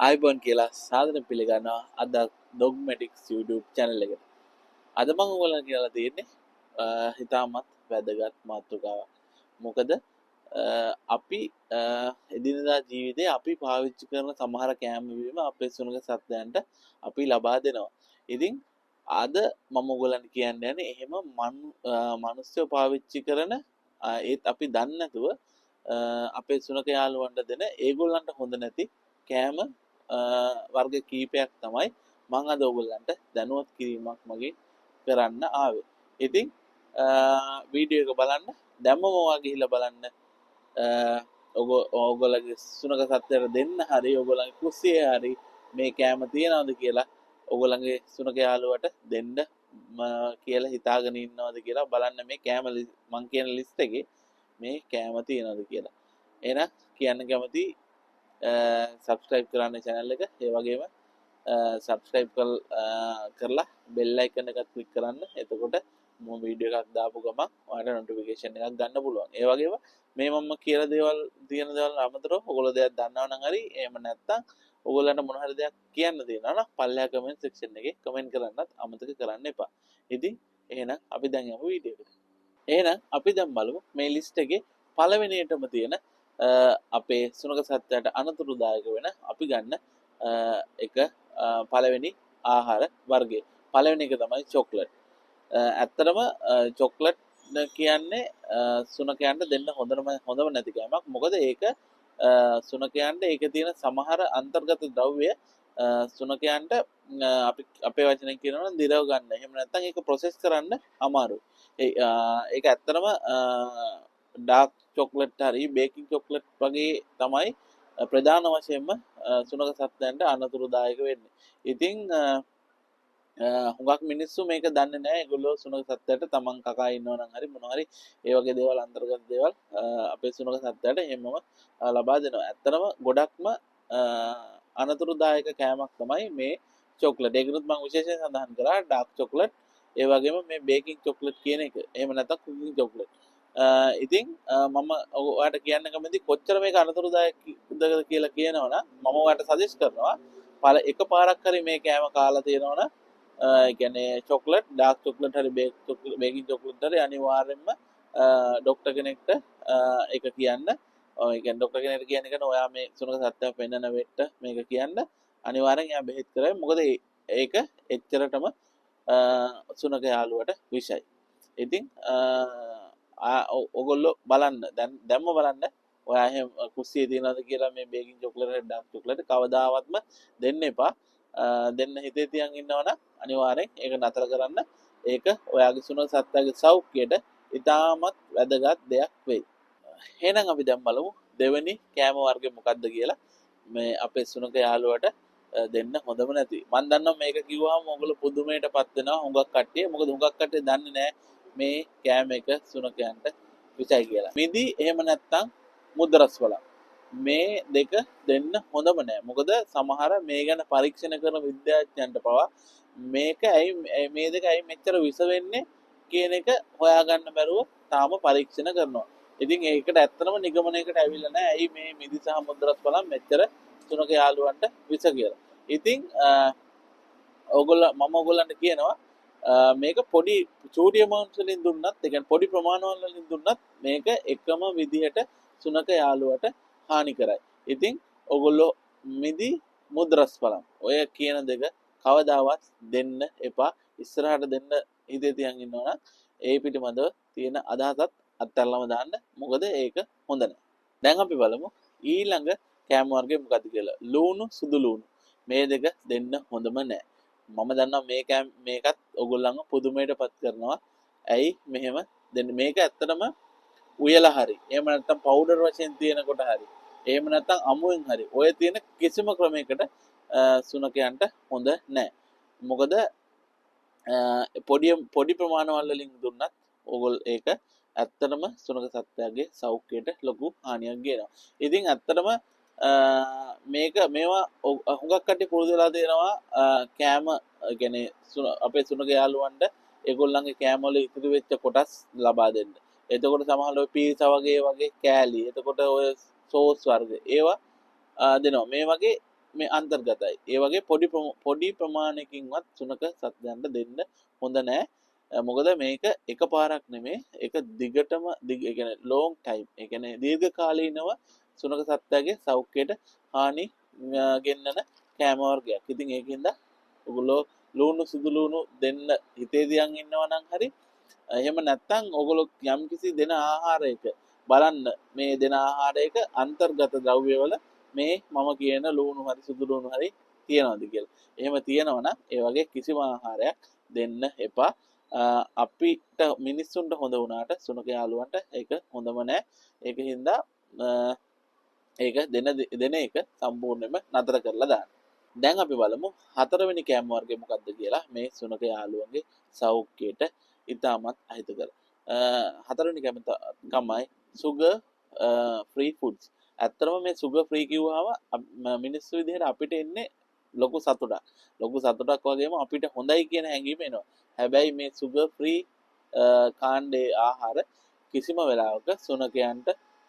ආයිබෝන් කියලා සාදරයෙන් පිළිගන්නවා අද ඩොග්මැටික්ස් YouTube channel එකට. අද මම ඔයගොල්ලන්ට කියලා තියෙන්නේ හිතාමත් වැදගත් මාතෘකාවක්. මොකද අපි එදිනදා ජීවිතේ අපි පාවිච්චි කරන සමහර කෑම බීම අපේ සුනඛ සත්ත්වයන්ට අපි ලබා දෙනවා. ඉතින් අද මම ඔයගොල්ලන්ට කියන්න යන්නේ එහෙම මිනිස්සු පාවිච්චි කරන ඒත් අපි දන්නේ නැතුව අපේ සුනඛ යාළුවන්ට දෙන ඒගොල්ලන්ට හොඳ නැති කෑම වර්ග කීපයක් තමයි මම අද ඔයගොල්ලන්ට දැනුවත් කිරීමක් මගින් කරන්න ආවේ. ඉතින් වීඩියෝ එක බලන්න දැම්මම ඔයා ගිහිල්ලා බලන්න ඔයගොල්ලන්ගේ සුනඛ සත්ත්වයට දෙන්න හරි ඔයගොල්ලන්ගේ කුස්සියේ හරි මේ කෑම තියනවද කියලා ඔයගොල්ලන්ගේ සුනඛ යාළුවට දෙන්න කියලා හිතාගෙන ඉන්නවද කියලා බලන්න මේ කෑම මං කියන ලිස්ට් එකේ මේ කෑම තියනවද කියලා. එහෙනම් කියන්න කැමති සබස්ක්‍රයිබ් කරන්න channel එක. ඒ වගේම සබස්ක්‍රයිබ් කරලා බෙල් අයිකන් එකත් ක්ලික් කරන්න. එතකොට මම වීඩියෝ එකක් දාපු ගමන් ඔයාලට නොටිෆිකේෂන් එකක් ගන්න පුළුවන්. ඒ වගේම මේ මම කියලා දේවල් තියෙන දේවල් අමතරව ඔයගොල්ලෝ දෙයක් දන්නවා නම් හරි එහෙම නැත්නම් ඔයගොල්ලන්ට මොන හරි දෙයක් කියන්න තියෙනවා නම් පල්ලෙහා කමෙන්ට් සෙක්ෂන් එකේ කමෙන්ට් කරන්නත් අමතක කරන්න එපා. ඉතින් එහෙනම් අපි දැන් යමු වීඩියෝ එකට. එහෙනම් අපි දැන් බලමු මේ ලිස්ට් එකේ පළවෙනියටම තියෙන අපේ සුනඛ සත්ත්වයට අනතුරුදායක වෙන අපි ගන්න එක පළවෙනි ආහාර වර්ගය. පළවෙනි එක තමයි චොක්ලට්. ඇත්තටම චොක්ලට් කියන්නේ සුනඛයන්ට දෙන්න හොඳම නැති කෑමක්. මොකද ඒක සුනඛයන්ට ඒකේ තියෙන සමහර අන්තර්ගත ද්‍රව්‍ය සුනඛයන්ට අපි අපේ වචනෙන් කියනවා නම් දිරව ගන්න. එහෙම නැත්නම් ඒක ප්‍රොසෙස් කරන්න අමාරුයි. ඒක ඇත්තටම ඩාර්ක් චොක්ලට් හරි බේකින් චොක්ලට් වගේ තමයි ප්‍රධාන වශයෙන්ම සුනඛ සත්ත්වයන්ට අනතුරුදායක වෙන්නේ. ඉතින් හුඟක් මිනිස්සු මේක දන්නේ නැහැ. ඒගොල්ලෝ සුනඛ සත්ත්වයට තමන් කකා ඉන්නවා නම් හරි මොනවා හරි ඒ වගේ දේවල් අන්තර්ගත දේවල් අපේ සුනඛ සත්ත්වයට හැමම ලබා දෙනවා. ඇත්තටම ගොඩක්ම අනතුරුදායක කෑමක් තමයි මේ චොක්ලට්. ඒකනොත් මම විශේෂයෙන් සඳහන් කරා ඩාර්ක් චොක්ලට්. ඒ වගේම මේ බේකින් චොක්ලට් කියන එක. එහෙම නැත්නම් කුකින් චොක්ලට්. ඉතින් මම ඔයාලට කියන්න කැමති කොච්චර මේක අනතුරුදායකද කියලා කියනවනම් මම ඔයාලට සජෙස්ට් කරනවා එක පාරක් හරි මේ කෑම කාලා තියෙනවනම් ඒ කියන්නේ චොක්ලට් ඩාර්ක් චොක්ලට් හරි බේකින් චොක්ලට් හරි අනිවාර්යෙන්ම ડોක්ටර් කෙනෙක්ට ඒක කියන්න. ඒ කියන්නේ ડોක්ටර් කෙනෙක්ට කියන එක ඔයා මේ සුනඛ සත්ත්වයන් පෙන්නන වෙට්ට මේක කියන්න අනිවාර්යෙන් එයා බෙහෙත් කරයි. මොකද ඒක එච්චරටම සුනඛ යාළුවට විෂයි. ඉතින් ඔගොල්ලෝ බලන්න දැම්ම බලන්න ඔයා එහෙම කුස්සියේ තියනවාද කියලා මේ බේකින් චොක්ලට් හරි ඩාර්ක් චොක්ලට් කවදාවත්ම දෙන්න එපා. දෙන්න හිතේ තියන් ඉන්නවනම් අනිවාර්යෙන් ඒක නතර කරන්න. ඒක ඔයාගේ සුනඛ සත්ත්වයාගේ සෞඛ්‍යයට ඉතාමත් වැදගත් දෙයක් වෙයි. එහෙනම් අපි දැන් බලමු දෙවෙනි කෑම වර්ගය මොකක්ද කියලා මේ අපේ සුනඛ යාළුවට දෙන්න හොඳම නැති. මම දන්නවා මේක කිව්වහම ඔයගොල්ලෝ පුදුමයටපත් වෙනවා හුඟක් කට්ටිය. මොකද හුඟක් කට්ටිය දන්නේ නැහැ මේ කෑම එක සුනඛයන්ට විසයි කියලා. මිදි එහෙම නැත්නම් මුද්‍රස් වල මේ දෙක දෙන්න හොඳම නෑ. මොකද සමහර මේ ගැන පරීක්ෂණ කරන විද්‍යාඥයන්ට පවා මේක ඇයි මේ දෙක ඇයි මෙච්චර විස වෙන්නේ කියන එක හොයාගන්න බැරුව තාම පරීක්ෂණ කරනවා. ඉතින් ඒකට ඇත්තම නිගමනයකට ඇවිල්ලා නැහැ ඇයි මේ මිදි සහ මුද්‍රස් වල මෙච්චර සුනඛ යාළුවන්ට විස කියලා. ඉතින් ඔයගොල්ලන්ට කියනවා මේක පොඩි චූටි අමවුන්ට්ස් වලින් දුන්නත් ඒ කියන්නේ පොඩි ප්‍රමාණවල වලින් දුන්නත් මේක එකම විදිහට සුනඛ යාළුවට හානි කරයි. ඉතින් ඔයගොල්ලෝ මිදි මුද්‍රස් බලන්න. ඔය කියන දෙක කවදාවත් දෙන්න එපා. ඉස්සරහට දෙන්න හිතේ තියන් ඉන්නවනම් ඒ පිටිමදව තියෙන අදහසත් අත්හැරලම දාන්න. මොකද ඒක හොඳ නැහැ. දැන් අපි බලමු ඊළඟ කෑම වර්ගය මොකක්ද කියලා. ලූණු සුදු ලූණු. මේ දෙක දෙන්න හොඳම නැහැ. මම දන්නවා මේකත් ඔයගොල්ලන්ව පුදුමයටපත් කරනවා. ඇයි මෙහෙම දෙන්න මේක ඇත්තටම උයලා හරි. එහෙම නැත්නම් පවුඩර් වශයෙන් තියෙනකොට හරි. එහෙම නැත්නම් අමුවෙන් හරි. ඔය තියෙන කිසිම ක්‍රමයකට සුනඛයන්ට හොඳ නැහැ. මොකද පොඩි ප්‍රමාණවල වලින් දුන්නත් ඕගොල්ලෝ ඒක ඇත්තටම සුනඛ සත්ත්වයාගේ සෞඛ්‍යයට ලොකු හානියක් ගේනවා. ඉතින් ඇත්තටම මේවා හුඟක් කට්ටිය පුරුදු වෙලා තියෙනවා කෑම කියන්නේ අපේ සුනඛ යාළුවන්ට ඒගොල්ලන්ගේ කෑම වල ඉතුරු වෙච්ච කොටස් ලබා දෙන්න. එතකොට සමහරවිට ඔය පීසා වගේ කෑලි. එතකොට ඔය සෝස් වර්ග ඒවා දෙනවා. මේ වගේ මේ අන්තර්ගතයි. ඒ වගේ පොඩි ප්‍රමාණයකින්වත් සුනක සත්වයන්ට දෙන්න හොඳ නෑ. මොකද මේක එකපාරක් නෙමේ. ඒක දිගටම ඒ කියන්නේ ලොන්ග් ටයිම්. ඒ කියන්නේ දීර්ඝකාලීනව සුනක සත්වයාගේ සෞඛ්‍යයට හානි ගෙන්නන කෑම වර්ගයක්. ඉතින් ඒකින්ද ඔයගොල්ලෝ ලුණු සුදු ලුණු දෙන්න හිතේ තියන් ඉන්නවා නම් හරි. එහෙම නැත්නම් ඔයගොල්ලෝ යම්කිසි දෙන ආහාරයක බලන්න මේ දෙන ආහාරයක අන්තර්ගත ද්‍රව්‍යවල මේ මම කියන ලුණු හරි සුදු ලුණු හරි තියනවාද කියලා. එහෙම තියෙනවා නම් ඒ වගේ කිසිම ආහාරයක් දෙන්න එපා. අපිට මිනිස්සුන්ට හොඳ වුණාට සුනක යාළුවන්ට ඒක හොඳම නෑ. ඒක හින්දා ඒක දෙන එක සම්පූර්ණයෙන්ම නතර කරලා දාන්න. දැන් අපි බලමු හතරවෙනි කෑම වර්ගය මොකක්ද කියලා මේ සුනක යාළුවන්ගේ සෞඛ්‍යයට ඉතාමත් අහිතකර. හතරවෙනි කෑම තමයි sugar free foods. ඇත්තටම මේ sugar free කිව්වහම මිනිස්සු විදිහට අපිට එන්නේ ලොකු සතුටක්. ලොකු සතුටක් වගේම අපිට හොඳයි කියන හැඟීම එනවා. හැබැයි මේ sugar free කාණ්ඩේ ආහාර කිසිම වෙලාවක සුනකයන්ට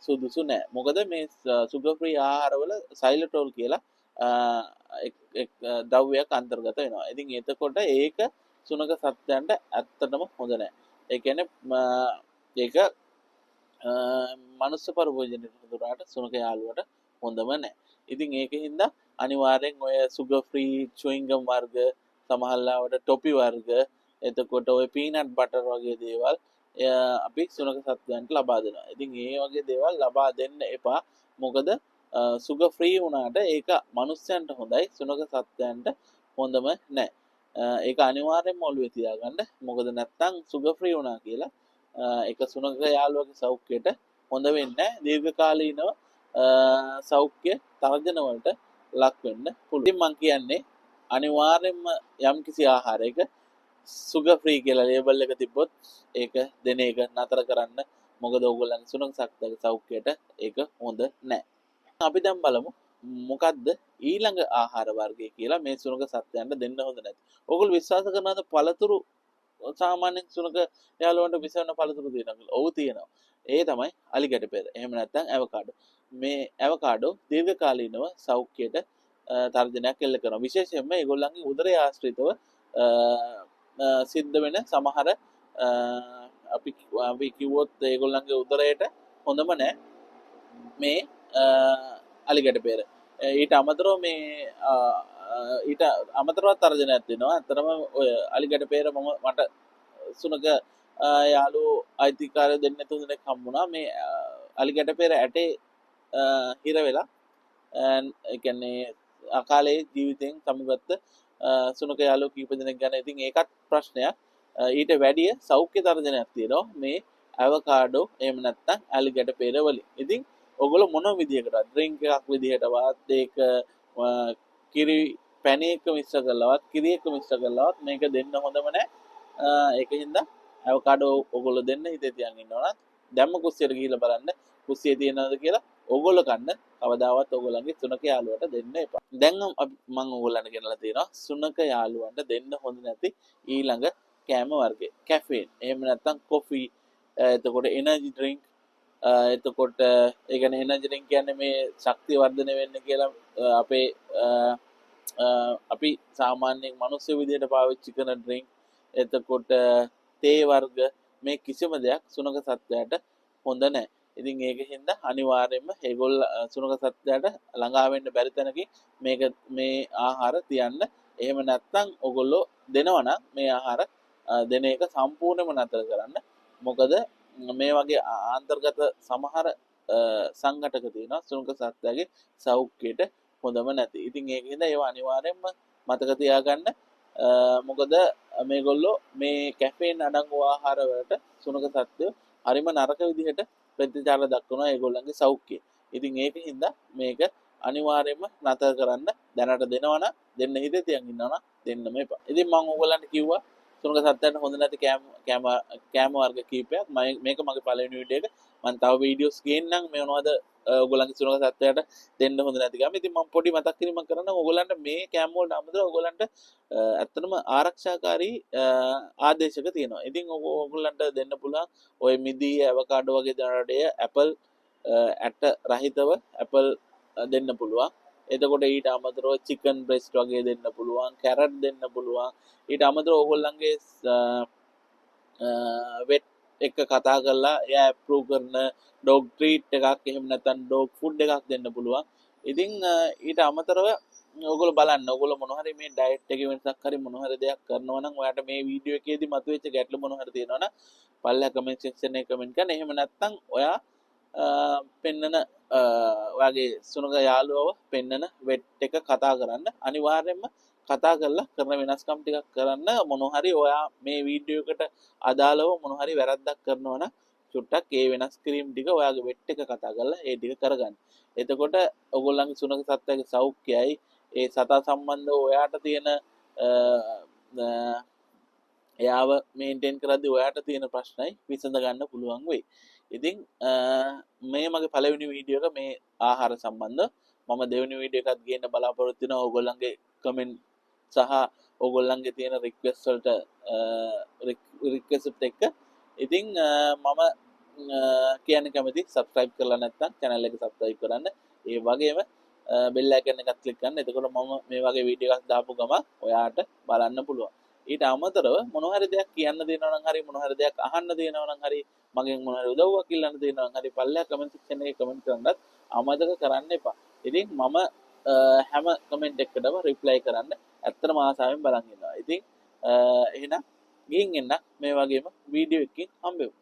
සුදුසු නෑ. මොකද මේ sugar free ආහාරවල xylitol කියලා එක් ද්‍රව්‍යයක් අන්තර්ගත වෙනවා. ඉතින් එතකොට ඒක සුනක සත්වයන්ට ඇත්තටම හොඳ නෑ. ඒ කියන්නේ ඒක මනුස්ස පරිභෝජනයට දුරාට සුනක යාළුවට හොඳම නෑ. ඉතින් ඒක හින්දා අනිවාර්යෙන් ඔය sugar free chewing gum වර්ග සමහරවිට ටොපි වර්ග එතකොට ඔය පීනට් බටර් වගේ දේවල් අපි සුනක සත්වයන්ට ලබා දෙනවා. ඉතින් ඒ වගේ දේවල් ලබා දෙන්න එපා. මොකද sugar free වුණාට ඒක මනුස්සයන්ට හොඳයි සුනක සත්වයන්ට හොඳම නෑ. ඒක අනිවාර්යෙන්ම ඔළුවේ තියාගන්න. මොකද නැත්තම් sugar free වුණා කියලා ඒක සුනක යාළුවගේ සෞඛ්‍යයට හොඳ වෙන්නේ නැහැ. දීර්ඝකාලීනව සෞඛ්‍ය තර්ජන වලට ලක් වෙන්න පුළුවන්. ඉතින් මම කියන්නේ අනිවාර්යෙන්ම යම්කිසි ආහාරයක sugar free කියලා ලේබල් එක තිබ්බොත් ඒක දෙන එක නතර කරන්න. මොකද ඕගොල්ලන්ගේ සුනක සත්වයාගේ සෞඛ්‍යයට ඒක හොඳ නැහැ. අපි දැන් බලමු මොකද්ද ඊළඟ ආහාර වර්ගය කියලා මේ සුනක සත්වයන්ට දෙන්න හොඳ නැති. ඕගොල්ලෝ විශ්වාස කරනවද පළතුරු සාමාන්‍යයෙන් සුනක යාළුවන්ට විසවන පළතුරු තියෙනවා කියලා? ඔව් තියෙනවා. ඒ තමයි අලිගැට පෙර. එහෙම නැත්නම් ඇවකාඩෝ. මේ ඇවකාඩෝ දීර්ඝකාලීනව සෞඛ්‍යයට තර්ජනයක් එල්ල කරනවා. විශේෂයෙන්ම ඒගොල්ලන්ගේ උදරය ආශ්‍රිතව සිද්ධ වෙන සමහර අපි කිව්වොත් ඒගොල්ලන්ගේ උදරයට හොඳම නැහැ මේ අලිගැට පෙර. ඊට අමතරව මේ ඊට අමතරව තර්ජනයක් තියෙනවා. ඇත්තටම ඔය අලිගැට පෙර මට සුනක යාළුවෝ අයිතිකාරය දෙන්න තුන්දෙනෙක් හම්බුණා. මේ අලිගැට පෙර ඇටේ හිර වෙලා ඒ කියන්නේ අකාලේ ජීවිතයෙන් සමුගත්ත සුනක යාළුවෝ කීප දෙනෙක් ගැන. ඉතින් ඒකත් ප්‍රශ්නයක්. ඊට වැඩිය සෞඛ්‍ය තර්ජනයක් තියෙනවා මේ ඇවකාඩෝ එහෙම නැත්නම් අලිගැට පෙර වලින්. ඉතින් ඔයගොල්ලෝ මොන විදියකටවත් ඩ්‍රින්ක් එකක් විදියටවත් ඒක කිරි පැණි එක මිශ්‍ර කරලාවත් කිරි එක මිශ්‍ර කරලාවත් මේක දෙන්න හොඳම නැහැ. ඒක හින්දා ඇවකාඩෝ ඔයගොල්ලෝ දෙන්න හිතේ තියන් ඉන්නවා නම් දැම්ම කුස්සියට ගිහිල්ලා බලන්න කුස්සියේ තියෙනවද කියලා ඔයගොල්ලෝ කන්න කවදාවත් ඔයගොල්ලන්ගේ සුනක යාළුවට දෙන්න එපා. දැන් මම ඔයගොල්ලන්ට ගෙනලා තියෙනවා සුනක යාළුවන්ට දෙන්න හොඳ නැති ඊළඟ කෑම වර්ගය. කැෆීන් එහෙම නැත්නම් කොෆි එතකොට එනර්ජි ඩ්‍රින්ක් එතකොට ඒ කියන්නේ එනර්ජි ඩ්‍රින්ක් කියන්නේ මේ ශක්තිය වර්ධනය වෙන්න කියලා අපේ අපි සාමාන්‍යයෙන් මිනිස්සු විදියට පාවිච්චි කරන ඩ්‍රින්ක් එතකොට තේ වර්ග මේ කිසිම දෙයක් සුනක සත්වයාට හොඳ නැහැ. ඉතින් ඒක හින්දා අනිවාර්යයෙන්ම ඒගොල්ල සුනක සත්වයාට ළඟා වෙන්න බැරි තැනකින් මේ ආහාර තියන්න. එහෙම නැත්නම් ඔයගොල්ලෝ දෙනවා නම් මේ ආහාර දෙන එක සම්පූර්ණයෙන්ම නතර කරන්න. මොකද මේ වගේ ආන්තර්ගත සමහර සංඝටක තියෙනවා සුනක සත්වයාගේ සෞඛ්‍යයට හොඳම නැති. ඉතින් ඒක හින්දා ඒවා අනිවාර්යයෙන්ම මතක තියාගන්න. මොකද මේගොල්ලෝ මේ කැෆේන් අඩංගු ආහාර වලට සුනක සත්වයෝ හරිම නරක විදිහට ප්‍රතිචාර දක්වනවා ඒගොල්ලන්ගේ සෞඛ්‍යය. ඉතින් ඒක හින්දා මේක අනිවාර්යයෙන්ම නතර කරන්න. දැනට දෙනවනම් දෙන්න හිතේ තියන් ඉන්නවනම් දෙන්නම එපා. ඉතින් මම ඕගොල්ලන්ට කිව්වා සුනක සත්වයන්ට හොඳ නැති කෑම වර්ග කීපයක්. මේක මගේ පළවෙනි වීඩියෝ එක. මම තව වීඩියෝස් ගේන්නම් මේ මොනවද ඔයගොල්ලන්ගේ සුනක සත්වයාට දෙන්න හොඳ නැති කෑම. ඉතින් මම පොඩි මතක් කිරීමක් කරනවා ඔයගොල්ලන්ට මේ කෑම වලට අමතරව ඔයගොල්ලන්ට ඇත්තටම ආරක්ෂාකාරී ආදේශක තියෙනවා. ඉතින් ඔයගොල්ලන්ට දෙන්න පුළුවන් ඔය මිදී ඇවකාඩෝ වගේ දරඩය ඇපල් ඇට රහිතව ඇපල් දෙන්න පුළුවන්. එතකොට ඊට අමතරව චිකන් බ්‍රෙස්ට් වගේ දෙන්න පුළුවන්, කැරට් දෙන්න පුළුවන්. ඊට අමතරව ඕගොල්ලන්ගේ වෙට් එක කතා කරලා එයා ඇප්රූව් කරන ඩොග් ට්‍රීට් එකක් එහෙම නැත්නම් ඩොග් ෆුඩ් එකක් දෙන්න පුළුවන්. ඉතින් ඊට අමතරව ඔයගොල්ලෝ බලන්න ඔයගොල්ලෝ මොන හරි මේ ඩයට් එකේ වෙනසක් හරි මොන හරි දෙයක් කරනවා නම් ඔයාට මේ වීඩියෝ එකේදී මතුවෙච්ච ගැටලු මොන හරි තියෙනවා නම් පල්ලෙහා කමෙන්ට් සෙක්ෂන් එකේ කමෙන්ට් කරන්න. එහෙම නැත්නම් ඔයා පෙන්නන ඔයාගේ සුනක යාළුවව පෙන්නන වෙට් එක කතා කරන්න. අනිවාර්යයෙන්ම කතා කරලා කරන වෙනස්කම් ටිකක් කරන්න. මොන හරි ඔයා මේ වීඩියෝ එකට අදාළව මොන හරි වැරද්දක් කරනවා නම් චුට්ටක් ඒ වෙනස් කිරීම ටික ඔයාගේ වෙට් එක කතා කරලා ඒ ටික කරගන්න. එතකොට ඔයගොල්ලන්ගේ සුනක සත්ත්වයේ සෞඛ්‍යයයි ඒ සතා සම්බන්ධව ඔයාට තියෙන එයාව මේන්ටේන් කරද්දී ඔයාට තියෙන ප්‍රශ්නයි විසඳ ගන්න පුළුවන් වෙයි. ඉතින් මේ මගේ පළවෙනි වීඩියෝ එක මේ ආහාර සම්බන්ධ. මම දෙවෙනි වීඩියෝ එකත් ගේන්න බලාපොරොත්තු වෙනවා ඔයගොල්ලන්ගේ කමෙන්ට් සහ ඔයගොල්ලන්ගේ තියෙන රික්වෙස්ට් වලට රික්වෙස්ට් එක. ඉතින් මම කියන්න කැමති සබස්ක්‍රයිබ් කරලා නැත්නම් channel එක සබස්ක්‍රයිබ් කරන්න. ඒ වගේම බෙල් අයිකන් එකත් ක්ලික් කරන්න. එතකොට මම මේ වගේ වීඩියෝ එකක් දාපු ගමන් ඔයාට බලන්න පුළුවන්. ඊට අමතරව මොන හරි දෙයක් කියන්න දෙනවා නම් හරි මොන හරි දෙයක් අහන්න දෙනවා නම් හරි මගෙන් මොන හරි උදව්වක් ඉල්ලන්න දෙනවා නම් හරි පල්ලෙහා කමෙන්ට් සෙක්ෂන් එකේ කමෙන්ට් කරන්නත් අමතක කරන්න එපා. ඉතින් මම හැම කමෙන්ට් එකකටම රිප්ලයි කරන්න ඇත්තටම ආසාවෙන් බලන් ඉන්නවා. ඉතින් එහෙනම් ගිහින් එන්න මේ වගේම වීඩියෝ එකකින් හම්බෙමු.